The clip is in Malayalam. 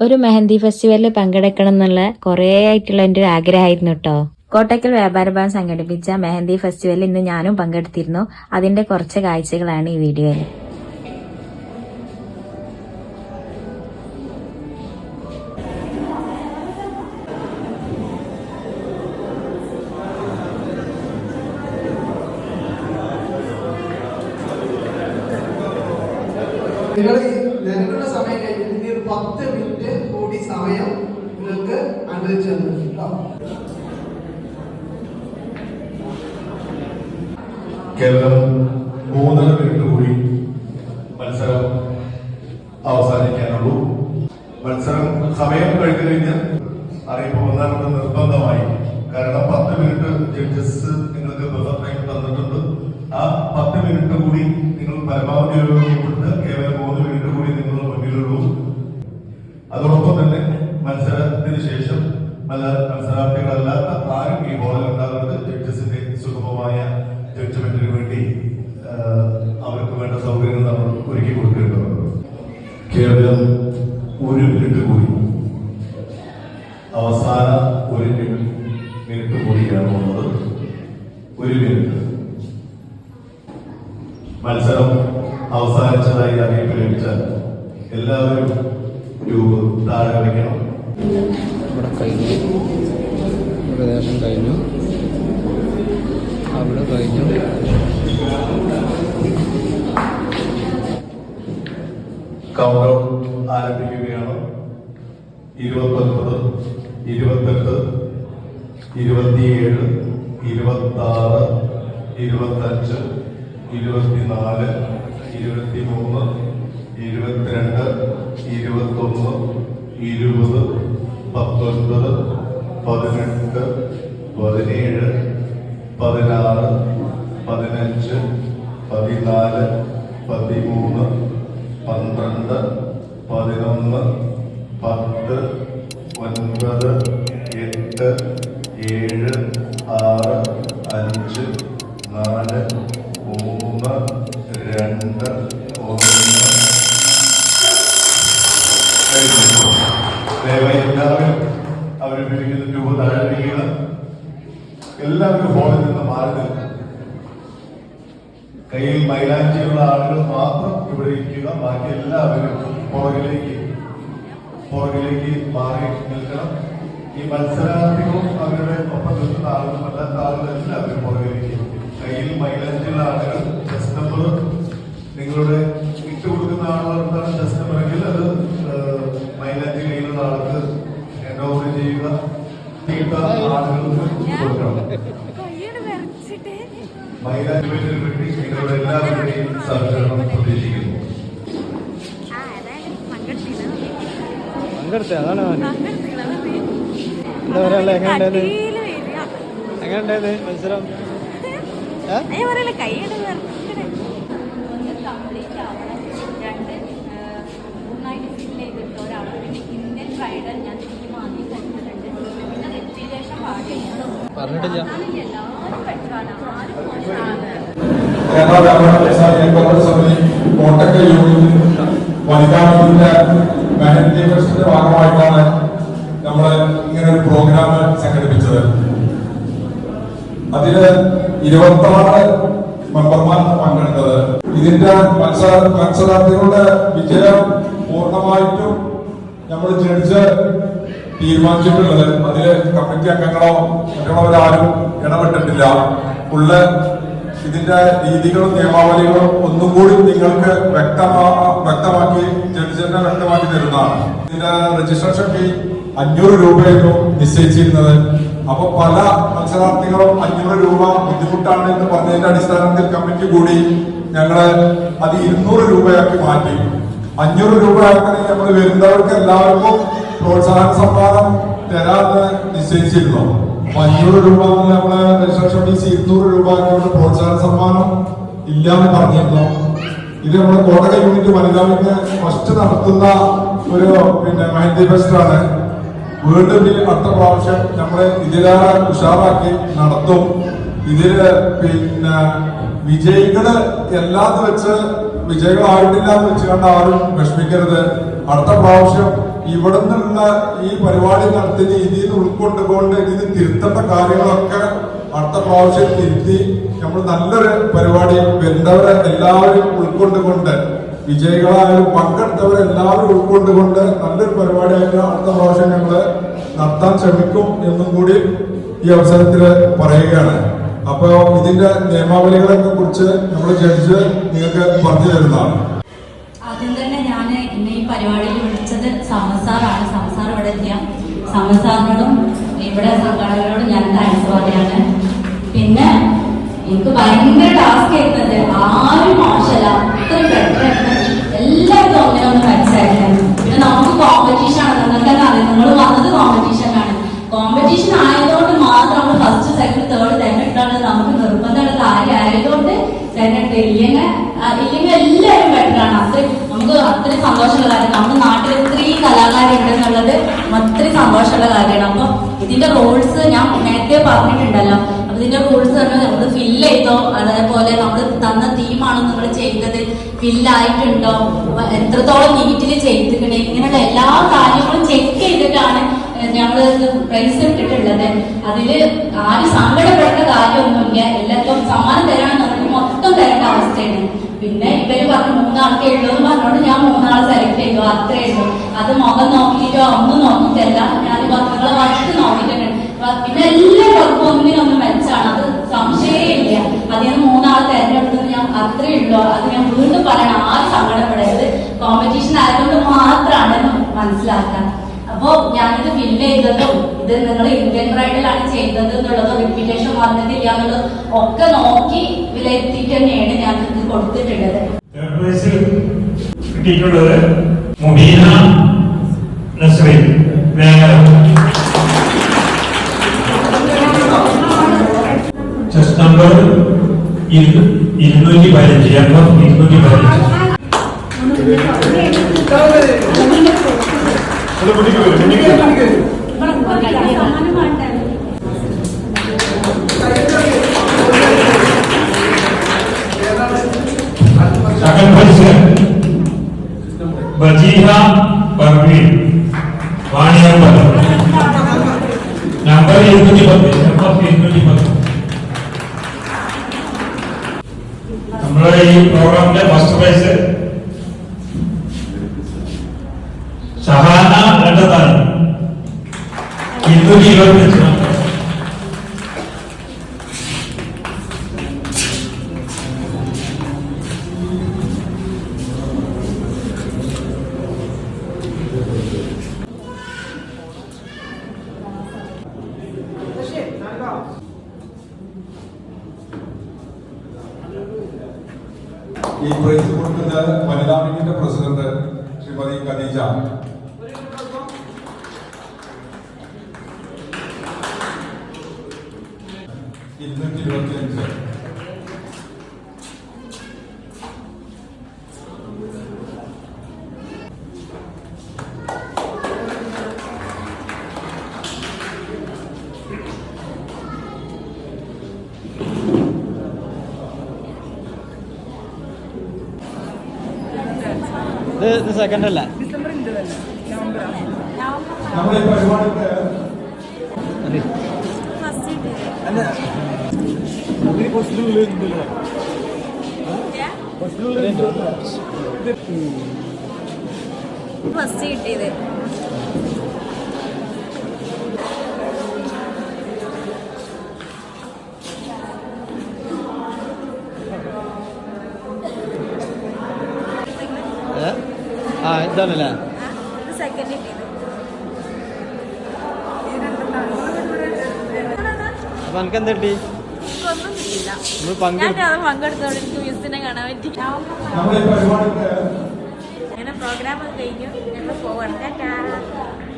ഒരു മെഹന്തി ഫെസ്റ്റിവലിൽ പങ്കെടുക്കണം എന്നുള്ള കുറേ ആയിട്ടുള്ള എൻ്റെ ഒരു ആഗ്രഹമായിരുന്നു കേട്ടോ. കോട്ടക്കൽ വ്യാപാര ഭവൻ സംഘടിപ്പിച്ച മെഹന്തി ഫെസ്റ്റിവലിൽ ഇന്ന് ഞാനും പങ്കെടുത്തിരുന്നു. അതിന്റെ കുറച്ച് കാഴ്ചകളാണ് ഈ വീഡിയോയിൽ. നിങ്ങൾ നിങ്ങളുടെ സമയം കഴിഞ്ഞിട്ട് ഒരു 10 മിനിറ്റ് കൂടി സമയം നിങ്ങൾക്ക് അനുവദിച്ചു തന്നിട്ടുണ്ടോ? കേവലം 3 മിനിറ്റ് കൂടി മത്സരം അവസാനിക്കാനുള്ളൂ. മത്സരം സമയം കഴിഞ്ഞു കഴിഞ്ഞാൽ അറിയിപ്പ് വന്നാൽ നിർബന്ധമായി. കാരണം 10 മിനിറ്റ് ജഡ്ജസ് നിങ്ങൾക്ക് ബഫർ ടൈം തന്നിട്ടുണ്ട്. ആ 10 മിനിറ്റ് കൂടി നിങ്ങൾ പരമാവധി ഉപയോഗിച്ചിട്ട് കേവലം 3 മിനിറ്റ് കൂടി നിങ്ങൾ മുന്നിലുള്ളൂ. അതോടൊപ്പം തന്നെ മത്സരത്തിന് ശേഷം മത്സരാർത്ഥികളല്ലാത്ത ആരും ഈ ഹോളിൽ ഉണ്ടാകുന്നത് ജഡ്ജസിന്റെ സുഗമമായ ജഡ്ജ്മെന്റിന് വേണ്ടി അവർക്ക് വേണ്ട സൗകര്യങ്ങൾ നമ്മൾ ഒരുക്കി കൊടുക്കേണ്ടതുണ്ട്. കേവലം 1 മിനിറ്റ് കൂടി, അവസാന 1 മിനിറ്റ് കൂടിയാണ് ഉള്ളത്. 1 മിനിറ്റ്. മത്സരം അവസാനിച്ചതായി അറിയിപ്പ് ലഭിച്ചാൽ എല്ലാവരും താഴെ വയ്ക്കണം. ഇവിടെ കഴിഞ്ഞു, ഏകദേശം കഴിഞ്ഞു, അവിടെ കഴിഞ്ഞു. കൗണ്ട് ഡൗൺ ആരംഭിക്കുകയാണ്. 29, 28, 27, 26, 25, 24, 23, 22, 21, 20, 19, 18, 17, 16, 15, 14, 13, 12, 11, 10, 9, 8, 7, 6, 5, 4, 3, 2, 1. ദയവായി എല്ലാവരും അവരുപയോഗിക്കുന്ന ട്യൂബ് താഴെയിരിക്കുക. എല്ലാവരും ഹോളിൽ നിന്ന് മാറി നിൽക്കുക. കയ്യിൽ മൈലാഞ്ചിയുള്ള ആളുകൾ മാത്രം ഇവിടെ ഇരിക്കുക. ബാക്കി എല്ലാവരും പുറകിലേക്ക് മാറി നിൽക്കണം. ഈ മത്സരാർത്ഥികളും അവരുടെ ഒപ്പം നിൽക്കുന്ന ആളുകളും അല്ലാത്ത ആളുകൾ എല്ലാവരും പുറകിലേക്ക്. കയ്യിൽ മൈലാഞ്ചിയുള്ള ആളുകൾ ചെസ്റ്റ് നമ്പർ നിങ്ങളുടെ ഇട്ട് കൊടുക്കുന്ന ആളുകൾക്കാണ് ചെസ്റ്റ് നമ്പർ എങ്കിൽ അത് മൈലാഞ്ചി കയ്യിലുള്ള ആൾക്ക് ഹാൻഡ് ഓവർ ചെയ്യുക. ആളുകൾക്ക് കൊടുക്കണം. മൈലാഞ്ചിന് വേണ്ടി നിങ്ങളുടെ എല്ലാവരുടെയും സഹകരണം പ്രതീക്ഷിക്കുന്നു. എങ്ങനെയുണ്ടായത് മത്സരം? പറഞ്ഞിട്ടില്ല. കോട്ടക്കൽ യൂണിറ്റ് വനിതാ മെഹന്തി ഫെസ്റ്റിന്റെ ഭാഗമായിട്ടാണ് നമ്മൾ ഇങ്ങനെ ഒരു പ്രോഗ്രാം സംഘടിപ്പിച്ചത്. അതില് 26 മെമ്പർമാരാണ് പങ്കെടുത്തത്. ഇതിന്റെ മത്സരാർത്ഥികളുടെ വിജയം പൂർണ്ണമായിട്ടും നമ്മൾ ജഡ്ജ് തീരുമാനിച്ചിട്ടുള്ളത്. അതില് കമ്മിറ്റി അംഗങ്ങളോ മറ്റുള്ളവരാരും ഇടപെട്ടിട്ടില്ല. ഇതിന്റെ രീതികളും നിയമാവലികളും ഒന്നും കൂടി നിങ്ങൾക്ക് വ്യക്തമാക്കി ജഡ്ജിനെ വ്യക്തമാക്കി തരുന്നതാണ്. ഇതിന്റെ രജിസ്ട്രേഷൻ ഫീ 500 രൂപയായിരുന്നു നിശ്ചയിച്ചിരുന്നത്. അപ്പൊ പല മത്സരാർത്ഥികളും 500 രൂപ ബുദ്ധിമുട്ടാണ് എന്ന് പറഞ്ഞതിന്റെ അടിസ്ഥാനത്തിൽ കമ്മിറ്റി കൂടി ഞങ്ങള് അത് 200 രൂപയാക്കി മാറ്റി. 500 രൂപയാക്കണമെങ്കിൽ നമ്മൾ വരുന്നവർക്ക് എല്ലാവർക്കും പ്രോത്സാഹന സമ്മാനം തരാമെന്ന് നിശ്ചയിച്ചിരുന്നു. 500 രൂപ നമ്മള് രജിസ്ട്രേഷൻ ഫീസ് 200 രൂപ പ്രോത്സാഹന സമ്മാനം ഇല്ലാന്ന് പറഞ്ഞിരുന്നു. ഇത് നമ്മുടെ കോട്ടക്കൽ യൂണിറ്റ് വനിതാവിന് ഫസ്റ്റ് നടത്തുന്ന ഒരു മെഹന്തി ഫെസ്റ്റ് ആണ്. വീണ്ടും അടുത്ത പ്രാവശ്യം നമ്മള് ഇതിലേറെ ഉഷാറാക്കി നടത്തും. ഇതില് വിജയികള് എല്ലാന്ന് വെച്ച് വിജയികളായിട്ടില്ല എന്ന് വെച്ച് കണ്ട ആരും വിഷമിക്കരുത്. അടുത്ത പ്രാവശ്യം ഇവിടെ നിന്നുള്ള ഈ പരിപാടി നടത്തി ഇതിൽ നിന്ന് ഉൾക്കൊണ്ടുകൊണ്ട് ഇതിന് തിരുത്തേണ്ട കാര്യങ്ങളൊക്കെ അടുത്ത പ്രാവശ്യം തിരുത്തി നമ്മൾ നല്ലൊരു പരിപാടി വരുന്നവരെ എല്ലാവരും ഉൾക്കൊണ്ടുകൊണ്ട് വിജയികളായാലും പങ്കെടുത്തവരെല്ലാവരും ഉൾക്കൊണ്ടുകൊണ്ട് നല്ലൊരു പരിപാടിയായിട്ട് അടുത്ത പ്രാവശ്യം ഞങ്ങൾ നടത്താൻ ശ്രമിക്കും എന്നും കൂടി ഈ അവസരത്തിൽ പറയുകയാണ്. അപ്പൊ ഇതിന്റെ നിയമാവലികളെ കുറിച്ച് നമ്മുടെ ജഡ്ജ് നിങ്ങൾക്ക് പറഞ്ഞു തരുന്നതാണ്. ആദ്യം തന്നെ ഞാൻ ഇന്ന് ഈ പരിപാടിയിൽ വിളിച്ചത് സമസാറാണ്. സമസാർ ഇവിടെ എത്തിയ സമസാറിനോടും ഇവിടെ സംഘടനകളോടും ഞാൻ താങ്ക്സ് പറയാണ്. പിന്നെ എനിക്ക് ഭയങ്കര ടാസ്ക് ആയിരുന്നത് ആരും മോശമല്ല, അത്രയും ബെറ്ററായിരുന്നു. എല്ലാവരും ഒന്നിനൊന്ന് മനസ്സിലായിരുന്നു. പിന്നെ നമുക്ക് കോമ്പറ്റീഷൻ ആണ്, നിങ്ങൾക്ക് തന്നെ അറിയാം, നിങ്ങൾ വന്നത് കോമ്പറ്റീഷനാണ്. കോമ്പറ്റീഷൻ ആയതുകൊണ്ട് മാത്രം നമ്മൾ ഫസ്റ്റ് സെക്കൻഡ് തേർഡ് തെരഞ്ഞെടുത്താണ് നമുക്ക് നിർബന്ധമുള്ള കാര്യം ആയതുകൊണ്ട് തെരഞ്ഞെടുത്ത്. ഇല്ലെങ്കിൽ എല്ലാവരും ബെറ്ററാണ്. നമുക്ക് അത്രയും സന്തോഷമുള്ള കാര്യം. നമ്മുടെ നാട്ടിൽ ഇത്രയും കലാകാരുണ്ടെന്നുള്ളത് അത്രയും സന്തോഷമുള്ള കാര്യമാണ്. അപ്പൊ ഇതിന്റെ റൂൾസ് ഞാൻ നേരത്തെ പറഞ്ഞിട്ടുണ്ടല്ലോ. അപ്പൊ ഇതിന്റെ റൂൾസ് പറഞ്ഞാൽ നമ്മൾ ഫില്ല് ചെയ്തോ, അതേപോലെ നമ്മൾ തന്ന തീമാണോ നിങ്ങൾ ചെയ്തത്, ഫില്ലായിട്ടുണ്ടോ, എത്രത്തോളം നീറ്റിൽ ചെയ്തിട്ടുണ്ട്, ഇങ്ങനെയുള്ള എല്ലാ കാര്യങ്ങളും ചെക്ക് ചെയ്തിട്ടാണ് ഞങ്ങൾ പ്രൈസ് ഇട്ടിട്ടുള്ളത്. അതില് ആരും സങ്കടപ്പെടേണ്ട കാര്യമൊന്നുമില്ല. എല്ലാവർക്കും സമ്മാനം തരാണെന്നുണ്ടെങ്കിൽ മൊത്തം തരേണ്ട അവസ്ഥയാണ്. പിന്നെ ഇവര് പറഞ്ഞു 3 ആൾക്കേ ഉള്ളൂ എന്ന് പറഞ്ഞോണ്ട് ഞാൻ 3 ആളെ സെലക്ട് ചെയ്തു, അത്രേ ഉള്ളൂ. അത് മുഖം നോക്കിയിട്ടോ ഒന്നും നോക്കിയിട്ടല്ല, ഞാൻ നിങ്ങളെ വർക്ക് നോക്കിയിട്ടുണ്ട്. പിന്നെ എല്ലാ വർക്കും ഒന്നിനൊന്നും മെച്ചാണ്, അത് സംശയമില്ല. അതിന് 3 ആളെ തെരഞ്ഞെടുത്തത് ഞാൻ അത്രേ ഉള്ളൂ. അത് ഞാൻ വീണ്ടും പറയണം, ആരും സങ്കടപ്പെടരുത്. കോമ്പറ്റീഷൻ ആയതുകൊണ്ട് മാത്രമാണ് മനസ്സിലാക്കാൻ. അപ്പോ ഞാനിത് ഫില്ല് ചെയ്തതും ഇത് നിങ്ങൾ ഇന്ത്യൻ ബ്രൈഡലാണ് ചെയ്തത് എന്നുള്ളതും റിപ്പീറ്റേഷൻ വന്നിട്ടില്ല എന്നുള്ളതും ഒക്കെ നോക്കി വിലയിരുത്തിയിട്ട് തന്നെയാണ് ഞാൻ ഇത് കൊടുത്തിട്ടുള്ളത്. കിട്ടിയിട്ടുള്ളത് Mubeena Nasreen Vengara. Chess number 215 number 215. Bajeeha Parveen Vaniyambalam number 210. നമ്മുടെ ഈ പ്രോഗ്രാമിന്റെ ഫസ്റ്റ് പ്രൈസ് ഷഹാന രണ്ടത്താണ് 225 നമ്പർ. ഈ പ്രൈസ് കൊടുക്കുന്ന വനിതാ വിങ്ങിന്റെ പ്രസിഡന്റ് ശ്രീമതി ഖദീജ. ഇത് സെക്കൻഡ് അല്ല, നമ്മുടെ ഈ പരിപാടിക്ക് ഫസ്റ്റ് കിട്ടിയത് ഇതാണല്ലേ. സെക്കൻഡ് കിട്ടിയത്. അപ്പൊ എനിക്ക് എന്താ കിട്ടി? ഒന്നും കിട്ടിയില്ല. പങ്കെടുത്തു. ഞാൻ പങ്കെടുത്തോണ്ട് എനിക്ക് മ്യൂസിനെ കാണാൻ പറ്റി. നമ്മുടെ ഈ പരിപാടിക്ക് അങ്ങനെ പ്രോഗ്രാം കഴിഞ്ഞു, ഞങ്ങൾ പോകണം.